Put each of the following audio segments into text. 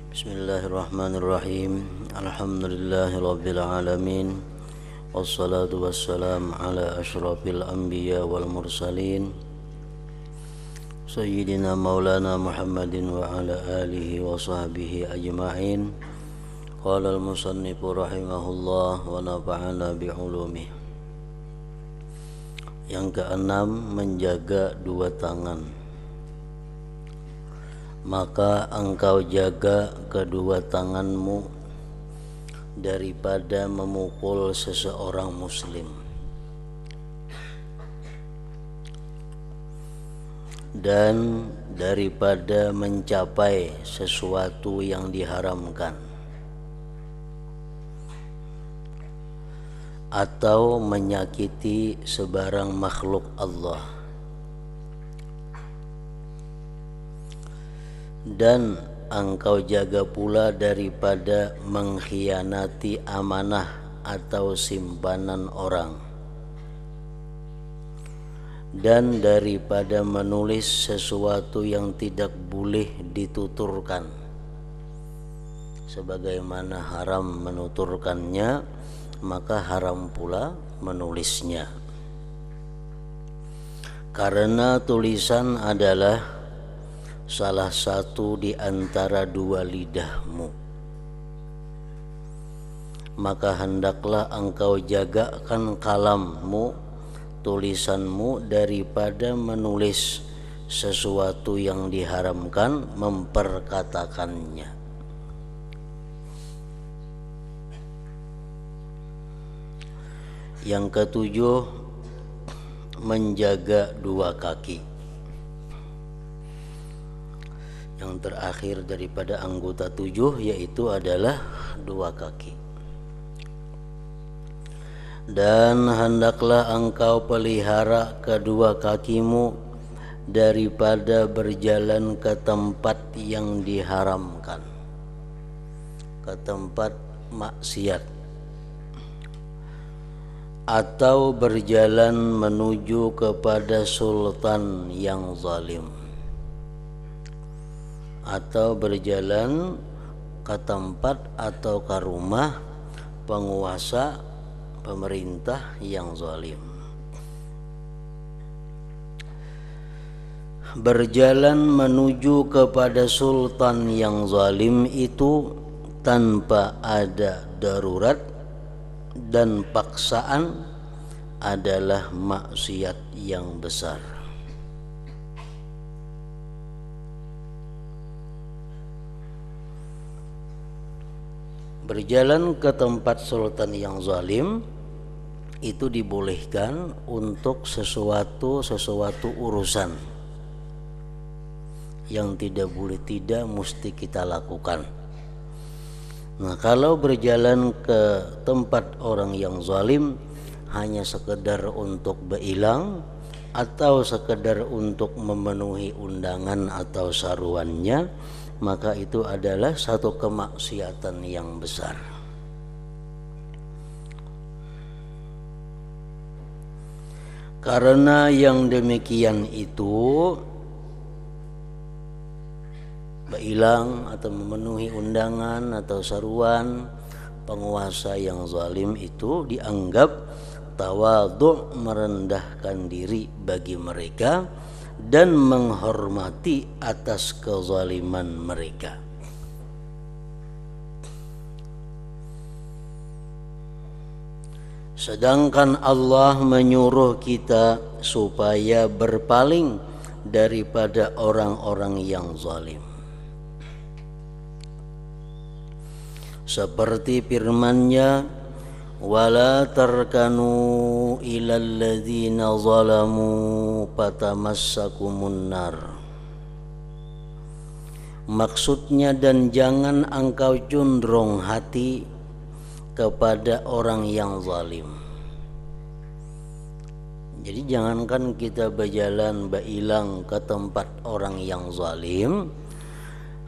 Bismillahirrahmanirrahim. Alhamdulillahirabbil alamin. Wassalatu wassalam ala asyrafil anbiya wal mursalin Sayyidina Maulana Muhammadin wa ala alihi wa sahbihi ajma'in. Qala al-musannifu rahimahullah wa nafa'ana bi'ulumih. Yang keenam, menjaga dua tangan. Maka engkau jaga kedua tanganmu daripada memukul seseorang muslim dan daripada mencapai sesuatu yang diharamkan atau menyakiti sebarang makhluk Allah, dan engkau jaga pula daripada mengkhianati amanah atau simpanan orang, dan daripada menulis sesuatu yang tidak boleh dituturkan sebagaimana haram menuturkannya, maka haram pula menulisnya. Karena tulisan adalah salah satu di antara dua lidahmu, maka hendaklah engkau jagakan kalammu, tulisanmu, daripada menulis sesuatu yang diharamkan, memperkatakannya. Yang ketujuh, menjaga dua kaki. Yang terakhir daripada anggota tujuh yaitu adalah dua kaki. Dan hendaklah engkau pelihara kedua kakimu daripada berjalan ke tempat yang diharamkan, ke tempat maksiat, atau berjalan menuju kepada sultan yang zalim, atau berjalan ke tempat atau ke rumah penguasa pemerintah yang zalim. Berjalan menuju kepada sultan yang zalim itu tanpa ada darurat dan paksaan adalah maksiat yang besar. Berjalan ke tempat sultan yang zalim itu dibolehkan untuk sesuatu urusan yang tidak boleh tidak mesti kita lakukan. Nah, kalau berjalan ke tempat orang yang zalim hanya sekedar untuk berilang atau sekedar untuk memenuhi undangan atau saruannya, maka itu adalah satu kemaksiatan yang besar. Karena yang demikian itu, berilang atau memenuhi undangan atau saruan penguasa yang zalim itu dianggap tawadhu', merendahkan diri bagi mereka dan menghormati atas kezaliman mereka. Sedangkan Allah menyuruh kita supaya berpaling daripada orang-orang yang zalim. Seperti firman-Nya, wala tarkanu ilal ladzina zalamu fatamassakumun nar. Maksudnya, dan jangan engkau condong hati kepada orang yang zalim. Jadi jangankan kita berjalan berilang ke tempat orang yang zalim,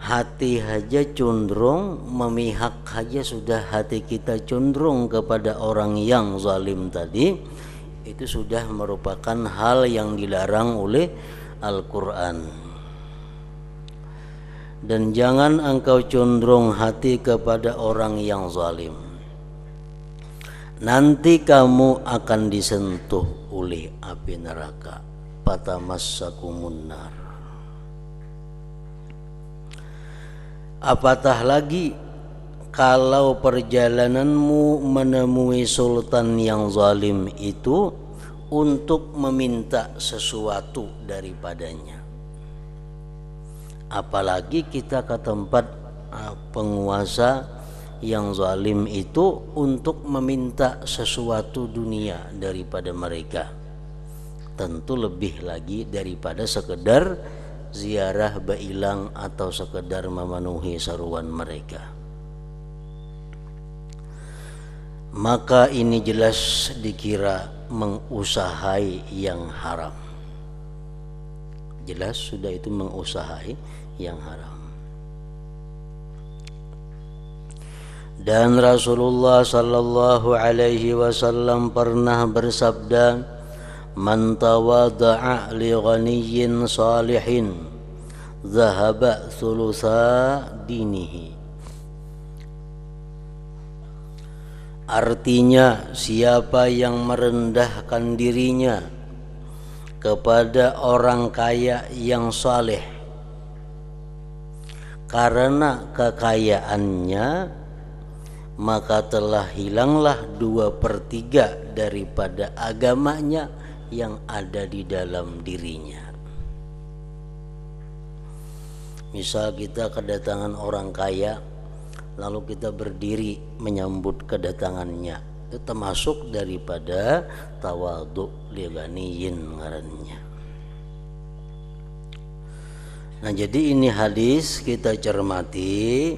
hati saja cenderung memihak saja sudah hati kita cenderung kepada orang yang zalim tadi, itu sudah merupakan hal yang dilarang oleh Al-Quran. dan jangan engkau condong hati kepada orang yang zalim. Nanti kamu akan disentuh oleh api neraka. Fatamassakumun nar. Apatah lagi kalau perjalananmu menemui sultan yang zalim itu untuk meminta sesuatu daripadanya. Apalagi kita ke tempat penguasa yang zalim itu untuk meminta sesuatu dunia daripada mereka. Tentu lebih lagi daripada sekedar ziarah bailang atau sekedar memenuhi seruan mereka. Maka ini jelas dikira mengusahai yang haram. Jelas sudah itu mengusahai yang haram. Dan Rasulullah sallallahu alaihi wasallam pernah bersabda, "Man tawadda'a li ghaniyyin salihin, dhahaba thulutsa dinihi." Artinya, siapa yang merendahkan dirinya kepada orang kaya yang saleh karena kekayaannya, maka telah hilanglah 2/3 daripada agamanya yang ada di dalam dirinya. Misal kita kedatangan orang kaya, lalu kita berdiri menyambut kedatangannya, itu termasuk daripada tawadhu li ghaniyin ngarannya. Nah, jadi ini hadis kita cermati,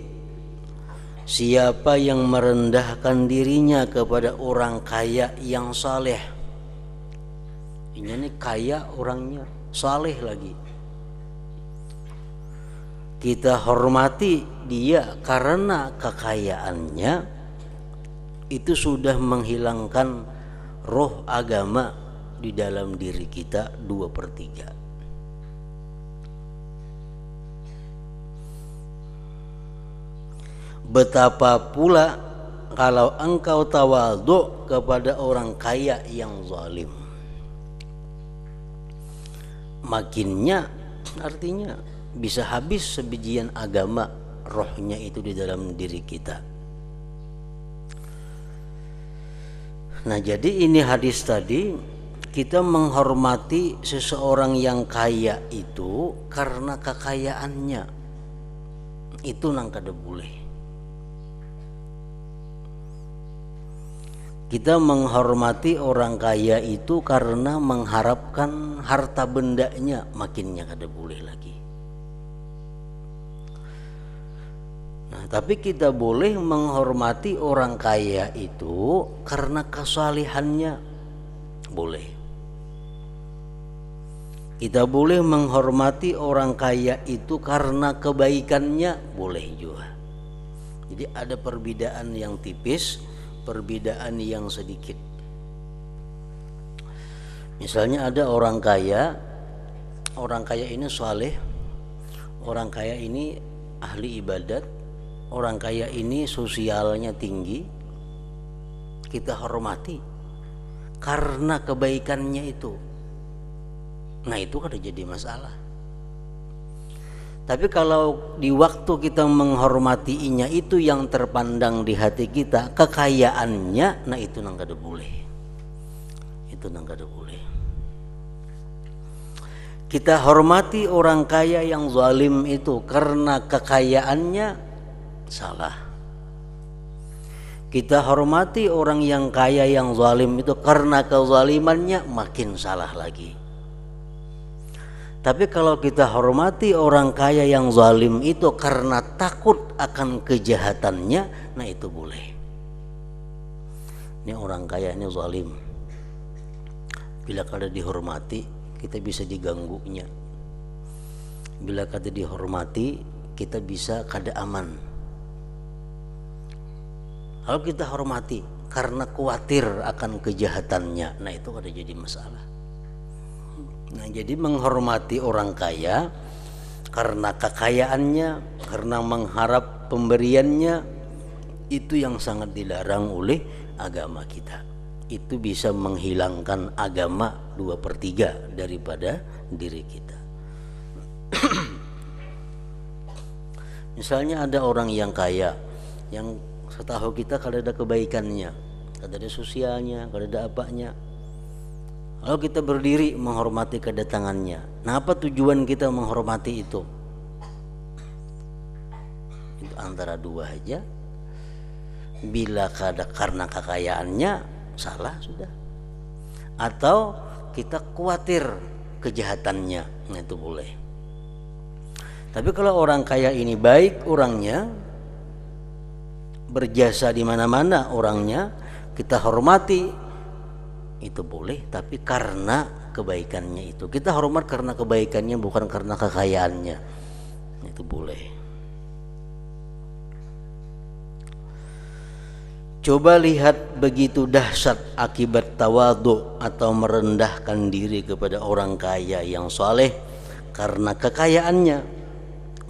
siapa yang merendahkan dirinya kepada orang kaya yang saleh. Ini kaya orangnya, saleh lagi. Kita hormati dia karena kekayaannya, itu sudah menghilangkan roh agama di dalam diri kita 2/3. Betapa pula kalau engkau tawadhu kepada orang kaya yang zalim. Makinnya artinya bisa habis sebijian agama rohnya itu di dalam diri kita. Nah, jadi ini hadis tadi, kita menghormati seseorang yang kaya itu karena kekayaannya. Itu nang kada boleh. Kita menghormati orang kaya itu karena mengharapkan harta bendanya, makinnya kada boleh lagi. Nah, tapi kita boleh menghormati orang kaya itu karena kesalehannya, boleh. Kita boleh menghormati orang kaya itu karena kebaikannya, boleh juga. Jadi ada perbedaan yang tipis, perbedaan yang sedikit. Misalnya ada orang kaya ini saleh, orang kaya ini ahli ibadat, orang kaya ini sosialnya tinggi, kita hormati karena kebaikannya itu. Nah, itu kada jadi masalah. Tapi kalau di waktu kita menghormatinya itu yang terpandang di hati kita kekayaannya, nah itu nang kada boleh. Itu nang kada boleh. Kita hormati orang kaya yang zalim itu karena kekayaannya, salah. Kita hormati orang yang kaya yang zalim itu karena kezalimannya, makin salah lagi. Tapi kalau kita hormati orang kaya yang zalim itu karena takut akan kejahatannya, nah itu boleh. Ini orang kaya ini zalim, bila kada dihormati kita bisa diganggunya. Bila kada dihormati kita bisa kada aman. Kalau kita hormati karena khawatir akan kejahatannya, nah itu kada jadi masalah. Nah, jadi menghormati orang kaya karena kekayaannya, karena mengharap pemberiannya, itu yang sangat dilarang oleh agama kita. Itu bisa menghilangkan agama 2/3 daripada diri kita. Misalnya ada orang yang kaya, yang setahu kita kalau ada kebaikannya, kalau ada sosialnya, kalau ada apanya, lalu kita berdiri menghormati kedatangannya. Nah, apa tujuan kita menghormati itu? Itu antara dua aja. Bila karena kekayaannya, salah sudah. Atau kita khawatir kejahatannya, nah itu boleh. Tapi kalau orang kaya ini baik orangnya, berjasa di mana-mana orangnya, kita hormati, itu boleh. Tapi karena kebaikannya itu, kita hormat karena kebaikannya, bukan karena kekayaannya, itu boleh. Coba lihat begitu dahsyat akibat tawadhu atau merendahkan diri kepada orang kaya yang saleh karena kekayaannya.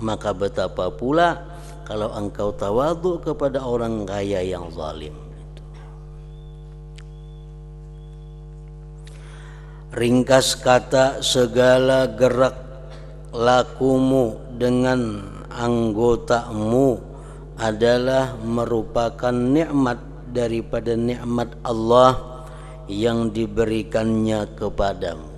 Maka betapa pula kalau engkau tawadhu kepada orang kaya yang zalim. Ringkas kata, segala gerak lakumu dengan anggotamu adalah merupakan nikmat daripada nikmat Allah yang diberikannya kepadamu.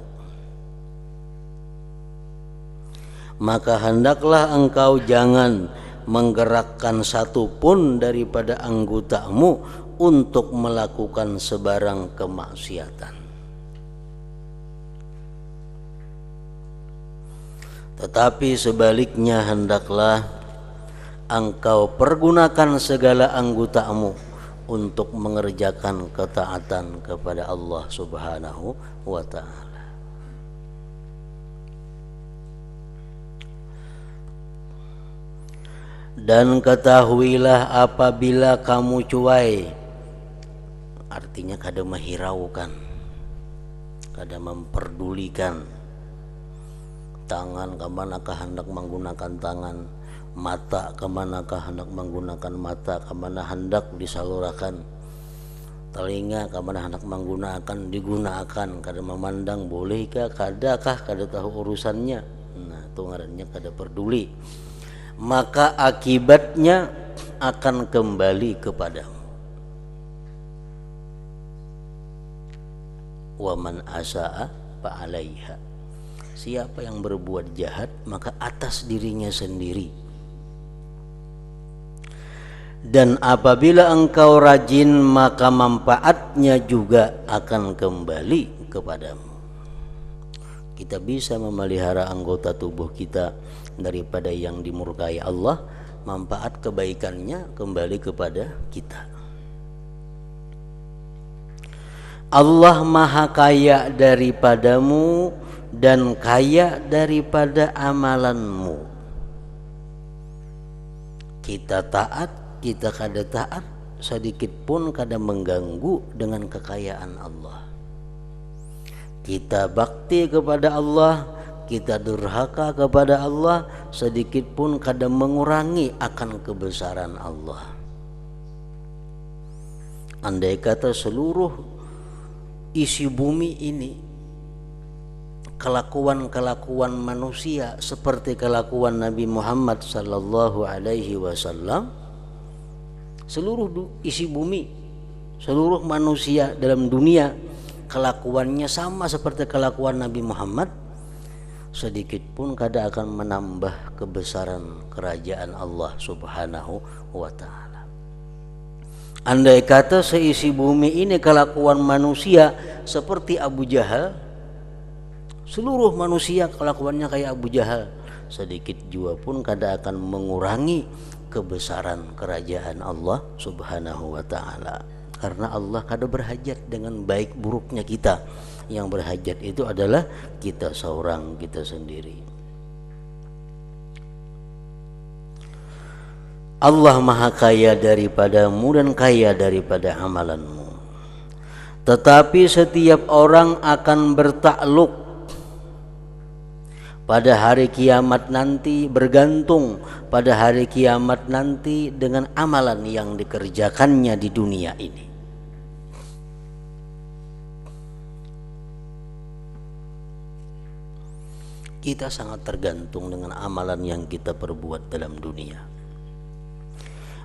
Maka hendaklah engkau jangan menggerakkan satu pun daripada anggotamu untuk melakukan sebarang kemaksiatan. Tetapi sebaliknya hendaklah engkau pergunakan segala anggotamu untuk mengerjakan ketaatan kepada Allah Subhanahu wa ta'ala. Dan ketahuilah apabila kamu cuai, artinya kada menghiraukan, kada memperdulikan, tangan kemanakah hendak menggunakan tangan, mata kemanakah hendak menggunakan mata, kemana hendak disalurkan, telinga kemana hendak menggunakan digunakan, kada memandang bolehkah, kadakah, kada tahu urusannya. Nah, itu ngarannya kada peduli. Maka akibatnya akan kembali kepadamu. Wa man asaa fa alaiha. Siapa yang berbuat jahat maka atas dirinya sendiri. Dan apabila engkau rajin maka manfaatnya juga akan kembali kepadamu. Kita bisa memelihara anggota tubuh kita daripada yang dimurkai Allah, manfaat kebaikannya kembali kepada kita. Allah maha kaya daripadamu dan kaya daripada amalanmu. Kita taat, kita kada taat, sedikit pun kada mengganggu dengan kekayaan Allah. Kita bakti kepada Allah, kita durhaka kepada Allah, sedikit pun kada mengurangi akan kebesaran Allah. Andai kata seluruh isi bumi ini kelakuan-kelakuan manusia seperti kelakuan Nabi Muhammad sallallahu alaihi wasallam, seluruh isi bumi, seluruh manusia dalam dunia kelakuannya sama seperti kelakuan Nabi Muhammad, sedikit pun kada akan menambah kebesaran kerajaan Allah Subhanahu wa ta'ala. Andai kata seisi bumi ini kelakuan manusia seperti Abu Jahal, seluruh manusia kelakuannya kayak Abu Jahal, sedikit jua pun kada akan mengurangi kebesaran kerajaan Allah Subhanahu wa ta'ala. Karena Allah kada berhajat dengan baik buruknya kita. Yang berhajat itu adalah kita seorang, kita sendiri. Allah maha kaya daripadamu dan kaya daripada amalanmu. Tetapi setiap orang akan bertakluk pada hari kiamat nanti, bergantung pada hari kiamat nanti dengan amalan yang dikerjakannya di dunia ini. Kita sangat tergantung dengan amalan yang kita perbuat dalam dunia.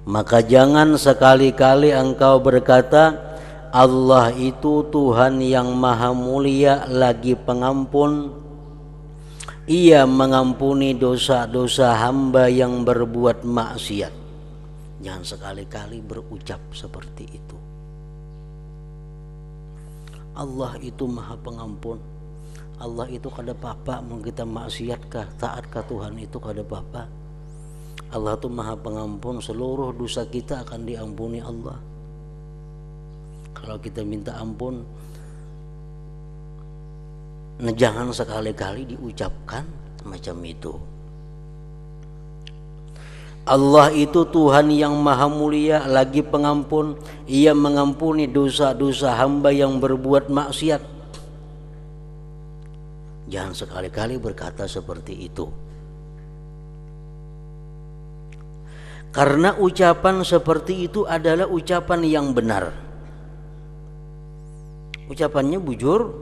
Maka jangan sekali-kali engkau berkata, Allah itu Tuhan yang maha mulia lagi pengampun, Ia mengampuni dosa-dosa hamba yang berbuat maksiat. Jangan sekali-kali berucap seperti itu. Allah itu maha pengampun, Allah itu kada apa-apa mau kita maksiatkah, taatkah Tuhan itu kada apa-apa. Allah itu maha pengampun, seluruh dosa kita akan diampuni Allah. Kalau kita minta ampun, nah jangan sekali-kali diucapkan macam itu. Allah itu Tuhan yang maha mulia lagi pengampun, Ia mengampuni dosa-dosa hamba yang berbuat maksiat. Jangan sekali-kali berkata seperti itu. Karena ucapan seperti itu adalah ucapan yang benar. Ucapannya bujur,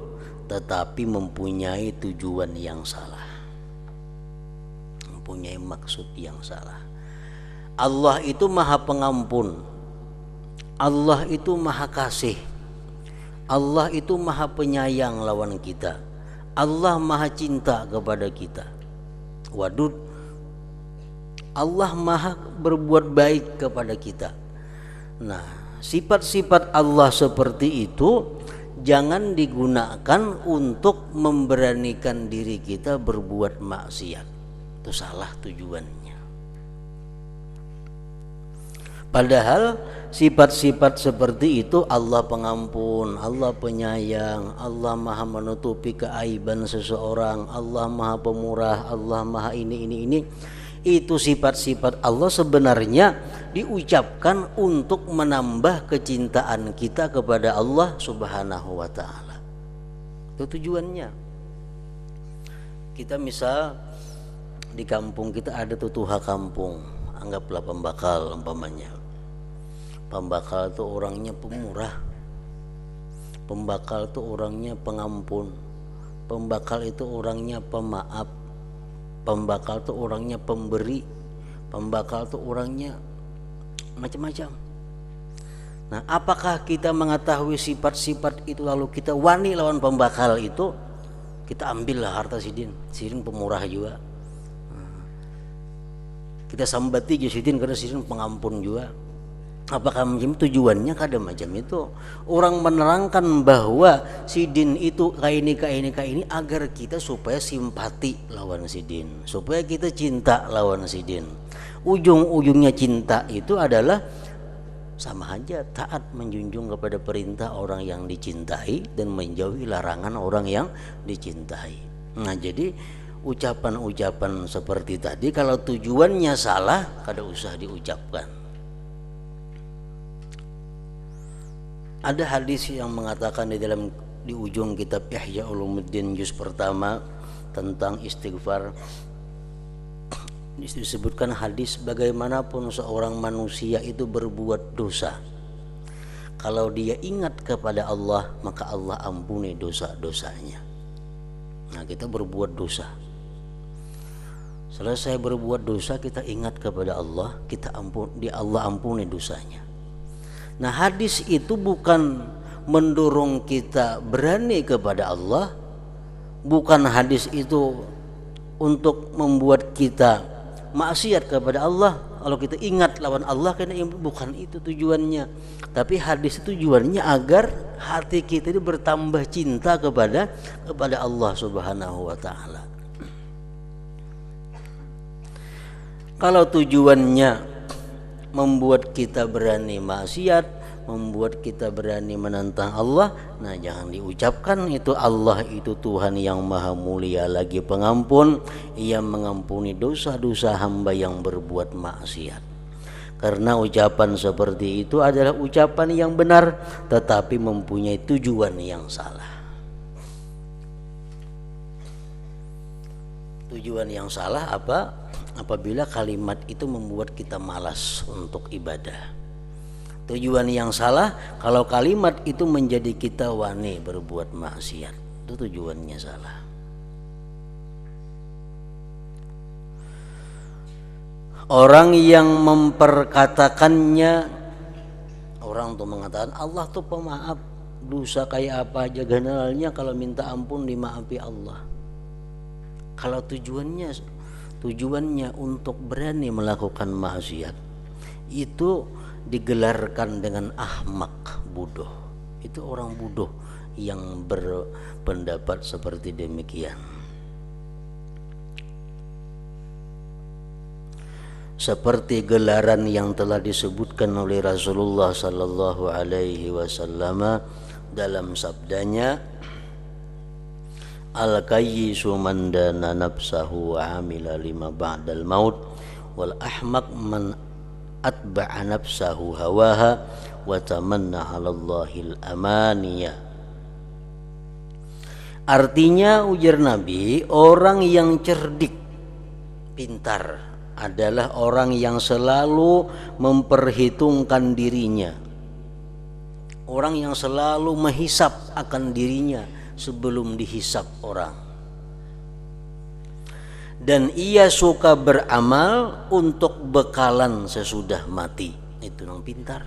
tetapi mempunyai tujuan yang salah, mempunyai maksud yang salah. Allah itu maha pengampun, Allah itu maha kasih, Allah itu maha penyayang lawan kita, Allah maha cinta kepada kita. Wadud, Allah maha berbuat baik kepada kita. Nah, sifat-sifat Allah seperti itu jangan digunakan untuk memberanikan diri kita berbuat maksiat. Itu salah tujuannya. Padahal sifat-sifat seperti itu, Allah pengampun, Allah penyayang, Allah maha menutupi keaiban seseorang, Allah maha pemurah, Allah maha ini. Itu sifat-sifat Allah sebenarnya diucapkan untuk menambah kecintaan kita kepada Allah Subhanahu wa ta'ala. Itu tujuannya. Kita misal di kampung kita ada tutuha kampung, anggaplah pembakal umpamanya. Pembakal itu orangnya pemurah, pembakal itu orangnya pengampun, pembakal itu orangnya pemaaf, pembakal itu orangnya pemberi, pembakal itu orangnya macam-macam. Nah, apakah kita mengetahui sifat-sifat itu lalu kita wani lawan pembakal itu, kita ambillah harta sidin pemurah juga, kita sambati juga sidin karena sidin pengampun juga. Apakah macam tujuannya? Kada macam itu. Orang menerangkan bahwa sidin itu kaini agar kita supaya simpati lawan sidin, supaya kita cinta lawan sidin. Ujung-ujungnya cinta itu adalah sama aja taat, menjunjung kepada perintah orang yang dicintai dan menjauhi larangan orang yang dicintai. Nah, jadi ucapan-ucapan seperti tadi kalau tujuannya salah, kada usah diucapkan. Ada hadis yang mengatakan di ujung kitab Ihya Ulumuddin juz pertama tentang istighfar, disebutkan hadis bagaimanapun seorang manusia itu berbuat dosa, kalau dia ingat kepada Allah maka Allah ampuni dosa-dosanya. Nah, kita berbuat dosa, selesai berbuat dosa kita ingat kepada Allah, Allah ampuni dosanya. Nah, hadis itu bukan mendorong kita berani kepada Allah, bukan hadis itu untuk membuat kita maksiat kepada Allah. Kalau kita ingat lawan Allah, karena bukan itu tujuannya. Tapi hadis itu tujuannya agar hati kita itu bertambah cinta kepada Allah Subhanahu wa ta'ala. Kalau tujuannya membuat kita berani maksiat, membuat kita berani menentang Allah, nah jangan diucapkan itu. Allah itu Tuhan yang maha mulia lagi pengampun, Ia mengampuni dosa-dosa hamba yang berbuat maksiat. Karena ucapan seperti itu adalah ucapan yang benar tetapi mempunyai tujuan yang salah. Tujuan yang salah apa? Apabila kalimat itu membuat kita malas untuk ibadah. Tujuan yang salah kalau kalimat itu menjadi kita wani berbuat maksiat. Itu tujuannya salah. Orang yang memperkatakannya, orang tuh mengatakan Allah tuh pemaaf, dosa kayak apa aja generalnya kalau minta ampun dimaafi Allah. Kalau tujuannya untuk berani melakukan maksiat, itu digelarkan dengan ahmak, bodoh. Itu orang bodoh yang berpendapat seperti demikian. Seperti gelaran yang telah disebutkan oleh Rasulullah sallallahu alaihi wasallam dalam sabdanya, al-kayyisu man dana nafsahu wa amila lima ba'dal maut wal ahmaq man atba'a nafsahu hawaha wa tamanna 'ala Allahil amaniya. Artinya, ujar Nabi, orang yang cerdik, pintar adalah orang yang selalu memperhitungkan dirinya, orang yang selalu menghisap akan dirinya sebelum dihisap orang, dan ia suka beramal untuk bekalan sesudah mati. Itu yang pintar.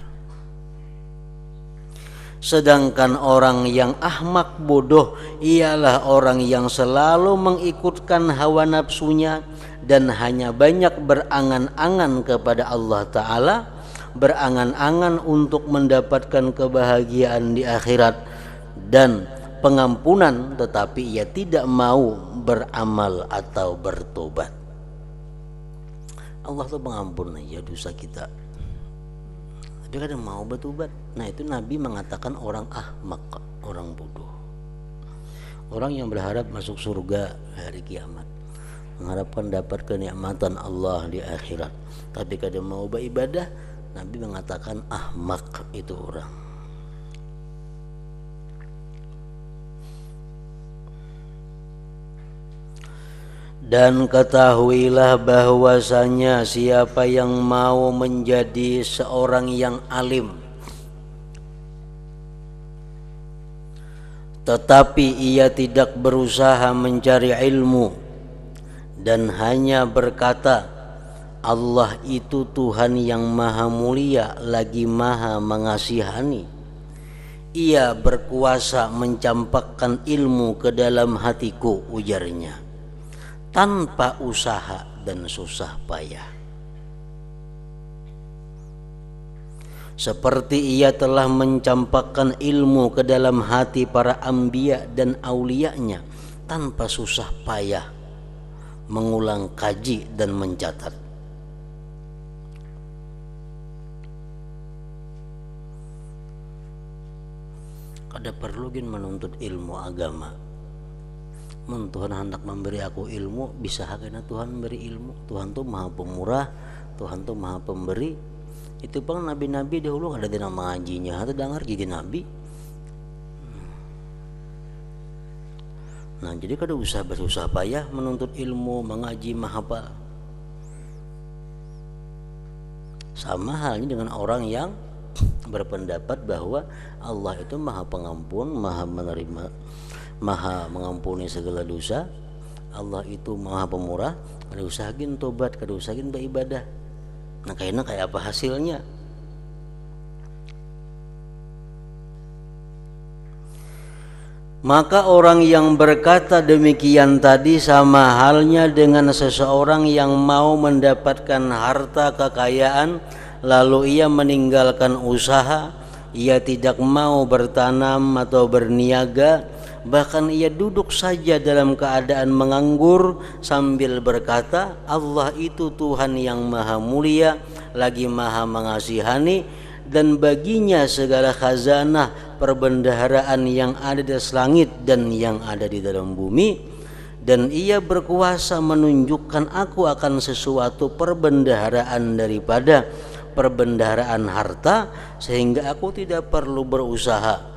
Sedangkan orang yang ahmak, bodoh, ialah orang yang selalu mengikutkan hawa nafsunya dan hanya banyak berangan-angan kepada Allah Ta'ala, berangan-angan untuk mendapatkan kebahagiaan di akhirat dan pengampunan, tetapi ia tidak mau beramal atau bertobat. Allah tuh pengampun aja dosa kita, tapi kadang mau bertobat. Nah, itu Nabi mengatakan orang ahmak, orang bodoh, orang yang berharap masuk surga hari kiamat, mengharapkan dapat kenikmatan Allah di akhirat, tapi kadang mau beribadah. Nabi mengatakan ahmak itu orang. Dan ketahuilah bahwasanya siapa yang mau menjadi seorang yang alim tetapi ia tidak berusaha mencari ilmu dan hanya berkata Allah itu Tuhan yang maha mulia lagi maha mengasihani, ia berkuasa mencampakkan ilmu ke dalam hatiku, ujarnya, tanpa usaha dan susah payah. Seperti ia telah mencampakkan ilmu ke dalam hati para anbiya dan auliyanya tanpa susah payah mengulang kaji dan mencatat. Kada perlu gin menuntut ilmu agama. Tuhan hendak memberi aku ilmu, bisa karena Tuhan memberi ilmu. Tuhan tuh maha pemurah, Tuhan tuh maha pemberi. Itu pun nabi-nabi dahulu ada di nama ngajinya atau dengar gigi nabi. Nah, jadi kada usah bersusah payah menuntut ilmu, mengaji, menghafal. Sama halnya dengan orang yang berpendapat bahwa Allah itu maha pengampun, maha menerima, maha mengampuni segala dosa. Allah itu maha pemurah, kada usahakin tobat, kada usahakin beribadah. Nah, kayaknya kayak apa hasilnya? Maka orang yang berkata demikian tadi sama halnya dengan seseorang yang mau mendapatkan harta kekayaan lalu ia meninggalkan usaha, ia tidak mau bertanam atau berniaga, bahkan ia duduk saja dalam keadaan menganggur sambil berkata Allah itu Tuhan yang maha mulia lagi maha mengasihani dan baginya segala khazanah perbendaharaan yang ada di langit dan yang ada di dalam bumi, dan ia berkuasa menunjukkan aku akan sesuatu perbendaharaan daripada perbendaharaan harta sehingga aku tidak perlu berusaha.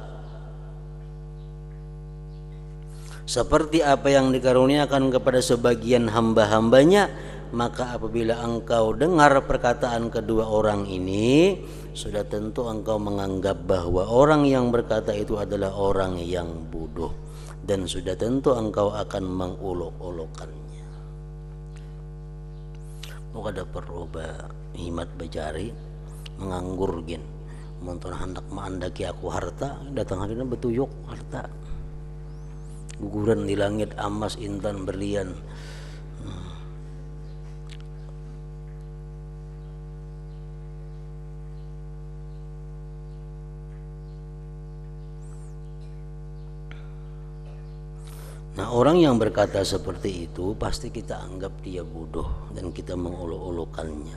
seperti apa yang dikaruniakan kepada sebagian hamba-hambanya. Maka apabila engkau dengar perkataan kedua orang ini, sudah tentu engkau menganggap bahwa orang yang berkata itu adalah orang yang bodoh, dan sudah tentu engkau akan menguluk-ulukannya. Muka ada perlu himat bejari menganggur gin monton hendak maandaki aku harta, datang hari ini betuyuk harta guguran di langit emas intan berlian. Nah, orang yang berkata seperti itu pasti kita anggap dia bodoh dan kita menguluk-ulukannya.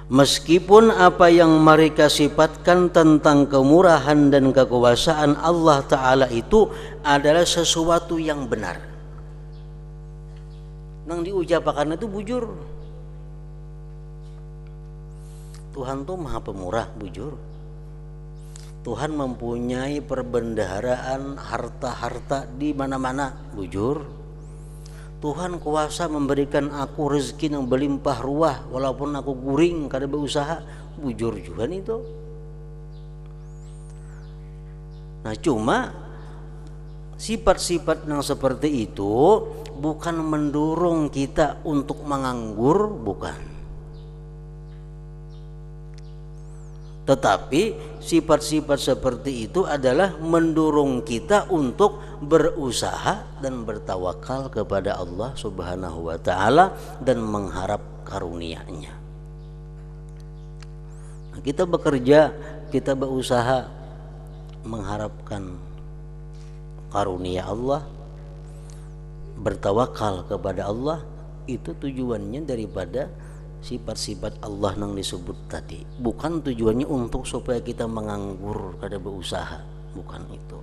Meskipun apa yang mereka sifatkan tentang kemurahan dan kekuasaan Allah Ta'ala itu adalah sesuatu yang benar. Nang diucapakan itu bujur. Tuhan tuh maha pemurah, bujur. Tuhan mempunyai perbendaharaan harta-harta di mana-mana, bujur. Tuhan kuasa memberikan aku rezeki yang berlimpah ruah walaupun aku guring kada berusaha, bujur juga itu. Nah, cuma sifat-sifat yang seperti itu bukan mendorong kita untuk menganggur, bukan. Tetapi sifat-sifat seperti itu adalah mendorong kita untuk berusaha dan bertawakal kepada Allah Subhanahu wa Ta'ala dan mengharap karunia-Nya. Nah, kita bekerja, kita berusaha mengharapkan karunia Allah, bertawakal kepada Allah, itu tujuannya daripada sifat-sifat Allah yang disebut tadi. Bukan tujuannya untuk supaya kita menganggur kada berusaha, bukan itu.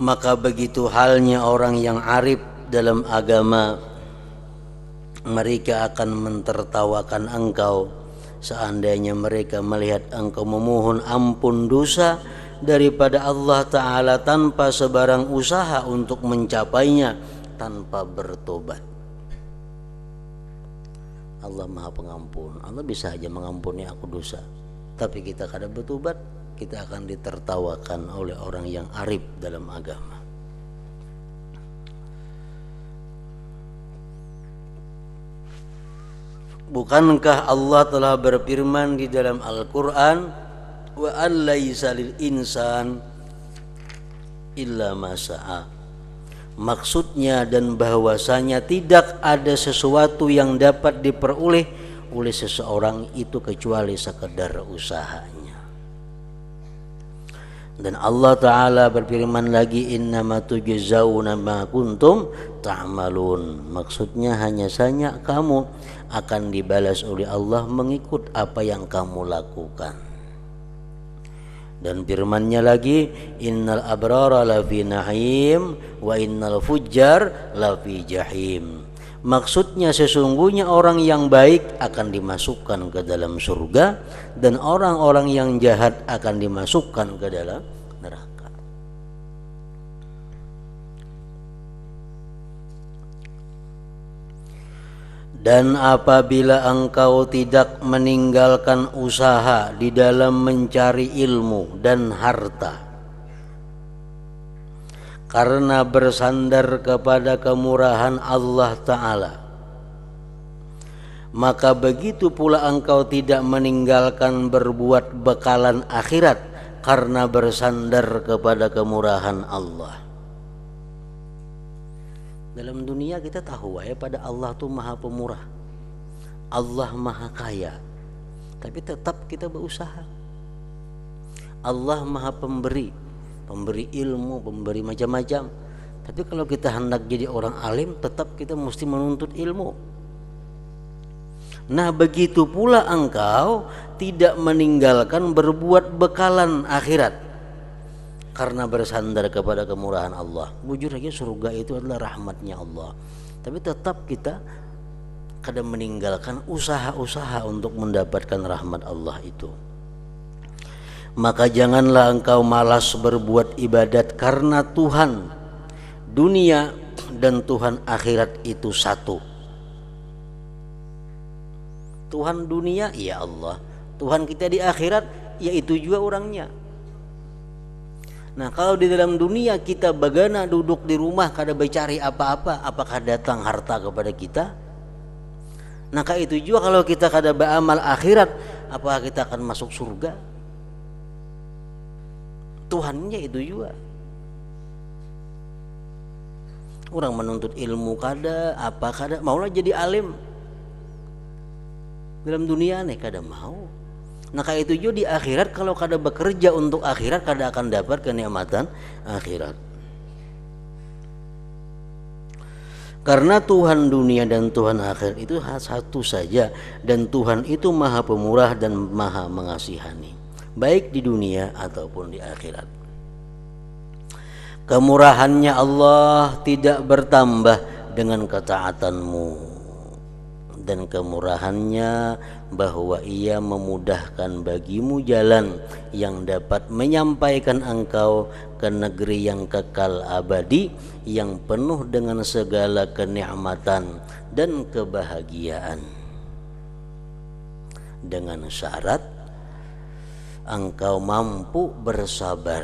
Maka begitu halnya orang yang arif dalam agama, mereka akan mentertawakan engkau seandainya mereka melihat engkau memohon ampun dosa daripada Allah Ta'ala tanpa sebarang usaha untuk mencapainya, tanpa bertobat. Allah Maha Pengampun, Allah bisa aja mengampuni aku dosa, tapi kita kada bertobat, kita akan ditertawakan oleh orang yang arif dalam agama. Bukankah Allah telah berfirman di dalam Al-Quran, wa an laisa lil insan illa ma sa'a. Maksudnya dan bahwasanya tidak ada sesuatu yang dapat diperoleh oleh seseorang itu kecuali sekedar usahanya. Dan Allah Ta'ala berfirman lagi, innama tujzauna ma kuntum ta'malun. Maksudnya hanya saja kamu akan dibalas oleh Allah mengikut apa yang kamu lakukan. Dan firman-Nya lagi, innal abrara lafi na'im wa innal fujjar lafi jahim. Maksudnya sesungguhnya orang yang baik akan dimasukkan ke dalam surga dan orang-orang yang jahat akan dimasukkan ke dalam neraka. Dan apabila engkau tidak meninggalkan usaha di dalam mencari ilmu dan harta karena bersandar kepada kemurahan Allah Ta'ala, maka begitu pula engkau tidak meninggalkan berbuat bekalan akhirat karena bersandar kepada kemurahan Allah. Dalam dunia kita tahu ya, pada Allah tuh maha pemurah, Allah maha kaya, tapi tetap kita berusaha. Allah maha pemberi, pemberi ilmu, pemberi macam-macam, tapi kalau kita hendak jadi orang alim tetap kita mesti menuntut ilmu. Nah, begitu pula engkau tidak meninggalkan berbuat bekalan akhirat karena bersandar kepada kemurahan Allah. Bujur aja surga itu adalah rahmatnya Allah, tapi tetap kita kada meninggalkan usaha-usaha untuk mendapatkan rahmat Allah itu. Maka janganlah engkau malas berbuat ibadat, karena Tuhan dunia dan Tuhan akhirat itu satu. Tuhan dunia ya Allah, Tuhan kita di akhirat yaitu juga orangnya. Nah, kalau di dalam dunia kita bagana duduk di rumah kada bercari apa-apa, apakah datang harta kepada kita? Nah, itu juga kalau kita kada beramal akhirat, apakah kita akan masuk surga? Tuhannya itu juga. Orang menuntut ilmu kada, apa kada, maulah jadi alim. Dalam dunia nih kada mau. Nah, itu juga di akhirat, kalau kada bekerja untuk akhirat, kada akan dapat kenikmatan akhirat. Karena Tuhan dunia dan Tuhan akhirat itu satu saja, dan Tuhan itu Maha Pemurah dan Maha Mengasihani, baik di dunia ataupun di akhirat. Kemurahannya Allah tidak bertambah dengan ketaatanmu, dan kemurahannya bahwa Ia memudahkan bagimu jalan yang dapat menyampaikan engkau ke negeri yang kekal abadi, yang penuh dengan segala kenikmatan dan kebahagiaan, dengan syarat engkau mampu bersabar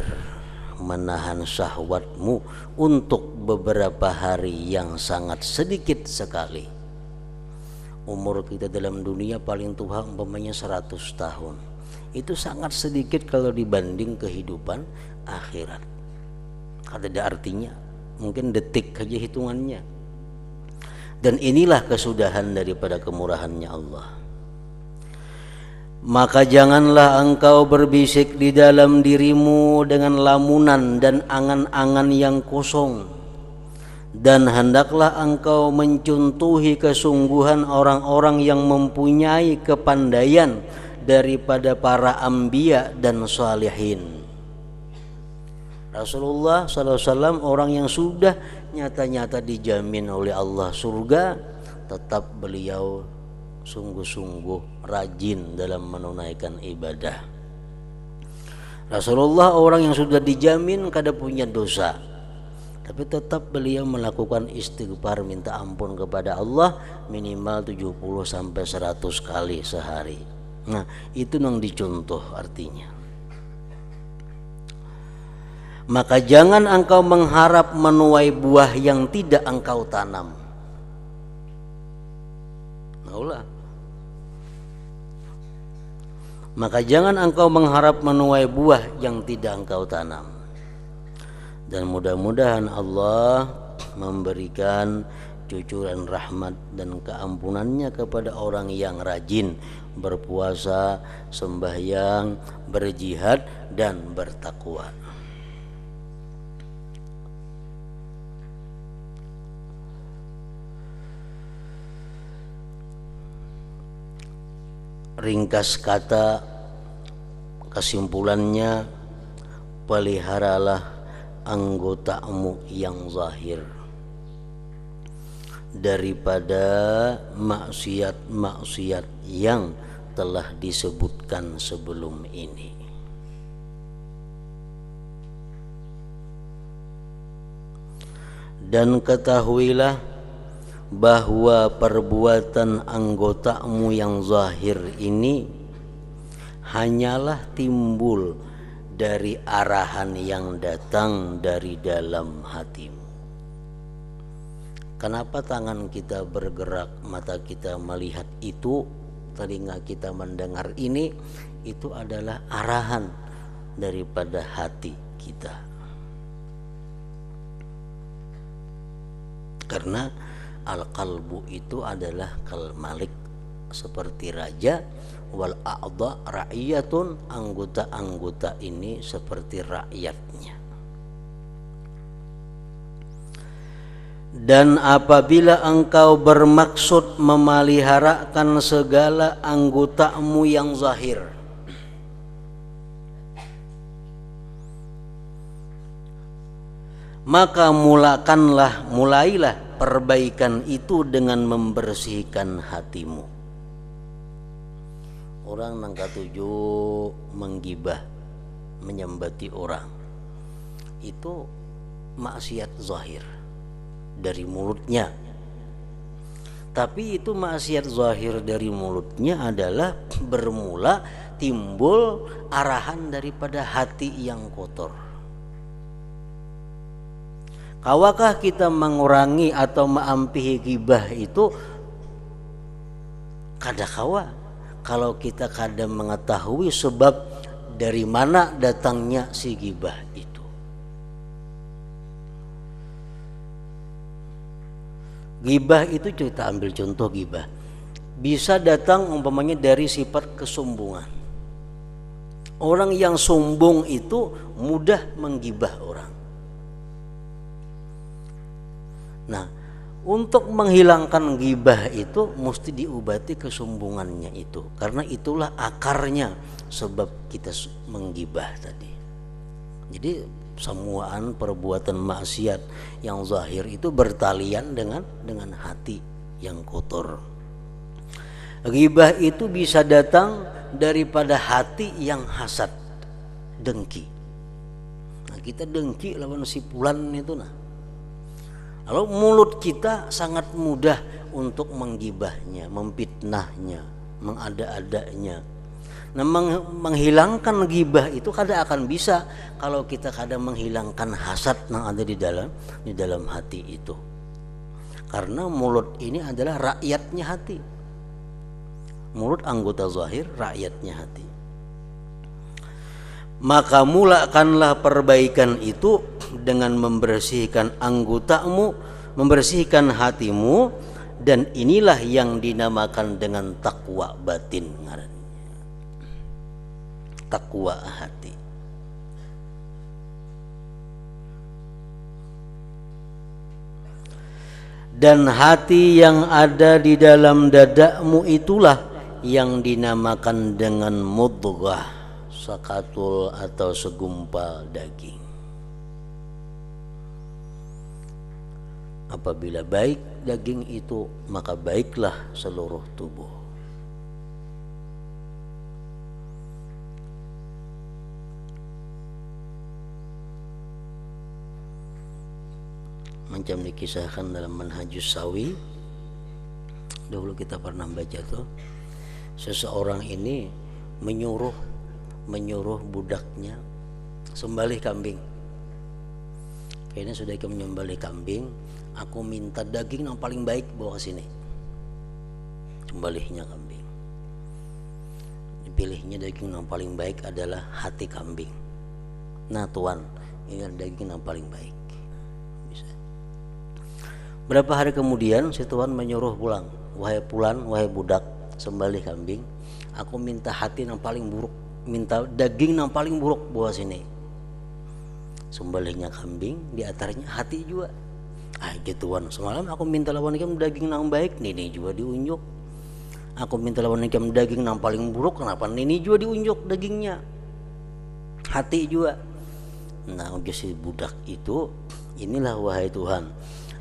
menahan syahwatmu untuk beberapa hari yang sangat sedikit sekali. Umur kita dalam dunia paling tua umpamanya 100 tahun. Itu sangat sedikit kalau dibanding kehidupan akhirat. Kada ada artinya, mungkin detik saja hitungannya. Dan inilah kesudahan daripada kemurahannya Allah. Maka janganlah engkau berbisik di dalam dirimu dengan lamunan dan angan-angan yang kosong, dan hendaklah engkau mencontohi kesungguhan orang-orang yang mempunyai kepandaian daripada para anbiya dan salihin. Rasulullah SAW orang yang sudah nyata-nyata dijamin oleh Allah surga, tetap beliau sungguh-sungguh rajin dalam menunaikan ibadah. Rasulullah orang yang sudah dijamin kada punya dosa, tapi tetap beliau melakukan istighfar, minta ampun kepada Allah minimal 70 sampai 100 kali sehari. Nah, itu yang dicontoh artinya. Maka jangan engkau mengharap menuai buah yang tidak engkau tanam. Maulah. Maka jangan engkau mengharap menuai buah yang tidak engkau tanam. Dan mudah-mudahan Allah memberikan cucuran rahmat dan keampunannya kepada orang yang rajin berpuasa, sembahyang, berjihad, dan bertakwa. Ringkas kata, kesimpulannya, peliharalah anggotamu yang zahir daripada maksiat-maksiat yang telah disebutkan sebelum ini. Dan ketahuilah bahwa perbuatan anggotamu yang zahir ini hanyalah timbul dari arahan yang datang dari dalam hatimu. Kenapa tangan kita bergerak, mata kita melihat itu, telinga kita mendengar ini? Itu adalah arahan daripada hati kita. Karena al-qalbu itu adalah kal malik, seperti raja, wal a'dha ra'iyatun, anggota-anggota ini seperti rakyatnya. Dan apabila engkau bermaksud memeliharakan segala anggotamu yang zahir, maka mulailah perbaikan itu dengan membersihkan hatimu. Orang nang katuju menggibah, menyambati orang, itu maksiat zahir dari mulutnya. Tapi itu maksiat zahir dari mulutnya adalah bermula timbul arahan daripada hati yang kotor. Kawakah kita mengurangi atau mengampihi gibah itu? Kada kawa kalau kita kada mengetahui sebab dari mana datangnya si gibah itu. Gibah itu kita ambil contoh gibah bisa datang umpamanya dari sifat kesombongan. Orang yang sombong itu mudah menggibah orang. Nah, untuk menghilangkan gibah itu mesti diobati kesombongannya itu, karena itulah akarnya sebab kita menggibah tadi. Jadi semuaan perbuatan maksiat yang zahir itu bertalian dengan hati yang kotor. Ghibah itu bisa datang daripada hati yang hasad, dengki. Nah, kita dengki lawan si fulan itu nah. Lalu mulut kita sangat mudah untuk menggibahnya, memfitnahnya, mengada-adanya. Nah, menghilangkan ghibah itu kada akan bisa kalau kita kada menghilangkan hasad yang ada di dalam hati itu. Karena mulut ini adalah rakyatnya hati. Mulut anggota zahir, rakyatnya hati. Maka mulakanlah perbaikan itu dengan membersihkan anggotamu, membersihkan hatimu, dan inilah yang dinamakan dengan takwa batin ngarannya. Takwa hati. Dan hati yang ada di dalam dadamu itulah yang dinamakan dengan mudghah, sakatul atau segumpal daging. Apabila baik daging itu, maka baiklah seluruh tubuh. Macam dikisahkan dalam Manhajus Sawi, dahulu kita pernah baca tuh, seseorang ini menyuruh budaknya sembelih kambing. Kayaknya sudah menyembelih kambing, aku minta daging yang paling baik bawa ke sini. Sembelihnya kambing. Dipilihnya daging yang paling baik adalah hati kambing. Nah tuan, ini daging yang paling baik. Bisa. Berapa hari kemudian si tuan menyuruh pulang, wahai budak, sembelih kambing, aku minta hati yang paling buruk, minta daging yang paling buruk bawa sini. Sembelihnya kambing, di antaranya hati juga. Tuan, semalam aku minta lawan ikam daging yang baik, ini juga diunjuk. Aku minta lawan ikam daging yang paling buruk, kenapa ini juga diunjuk dagingnya? Hati juga. Nah, si budak itu, inilah wahai Tuhan,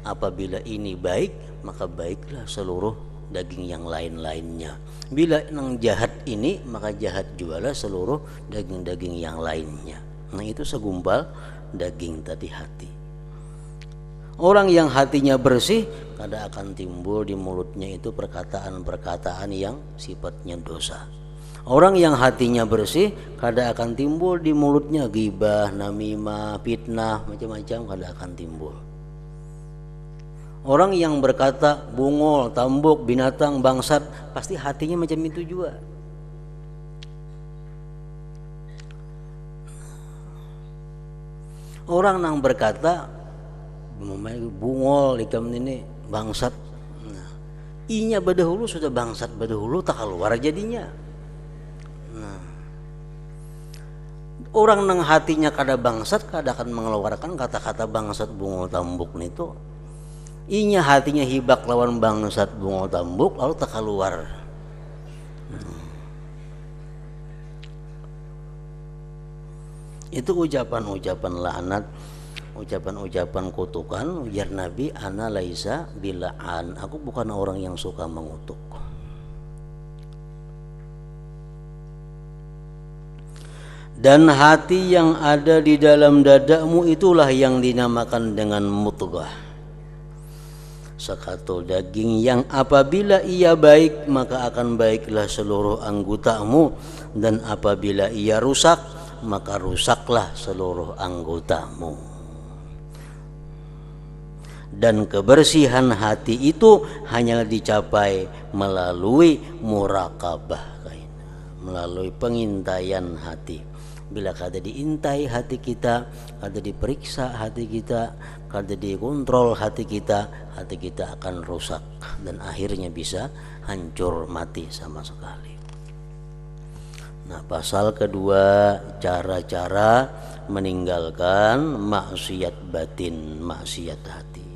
apabila ini baik, maka baiklah seluruh daging yang lain-lainnya. Bila yang jahat ini, maka jahat jugalah seluruh daging-daging yang lainnya. Nah, itu segumpal daging tadi hati. Orang yang hatinya bersih, kada akan timbul di mulutnya itu perkataan-perkataan yang sifatnya dosa. Orang yang hatinya bersih, kada akan timbul di mulutnya ghibah, namimah, fitnah, macam-macam kada akan timbul. Orang yang berkata bungol, tambuk, binatang, bangsat, pasti hatinya macam itu juga. Orang yang berkata bungol, ikam ini bangsat, nah, inya badahulu sudah bangsat badahulu tak keluar jadinya. Nah, orang yang hatinya kada bangsat kada akan mengeluarkan kata-kata bangsat, bungol, tambuk itu. Inya hatinya hibak lawan bangsat, bungol, tambuk, lalu tak keluar. Itu ucapan-ucapan laknat, ucapan-ucapan kutukan. Ujar Nabi, ana laisa bila'an, aku bukan orang yang suka mengutuk. Dan hati yang ada di dalam dadamu itulah yang dinamakan dengan mudghah, sekatul daging yang apabila ia baik maka akan baiklah seluruh anggotamu, dan apabila ia rusak maka rusaklah seluruh anggotamu. Dan kebersihan hati itu hanya dicapai melalui muraqabah, melalui pengintaian hati. Bila kada diintai hati kita, kada diperiksa hati kita, kada dikontrol hati kita akan rusak dan akhirnya bisa hancur, mati sama sekali. Nah, pasal kedua, cara-cara meninggalkan maksiat batin, maksiat hati.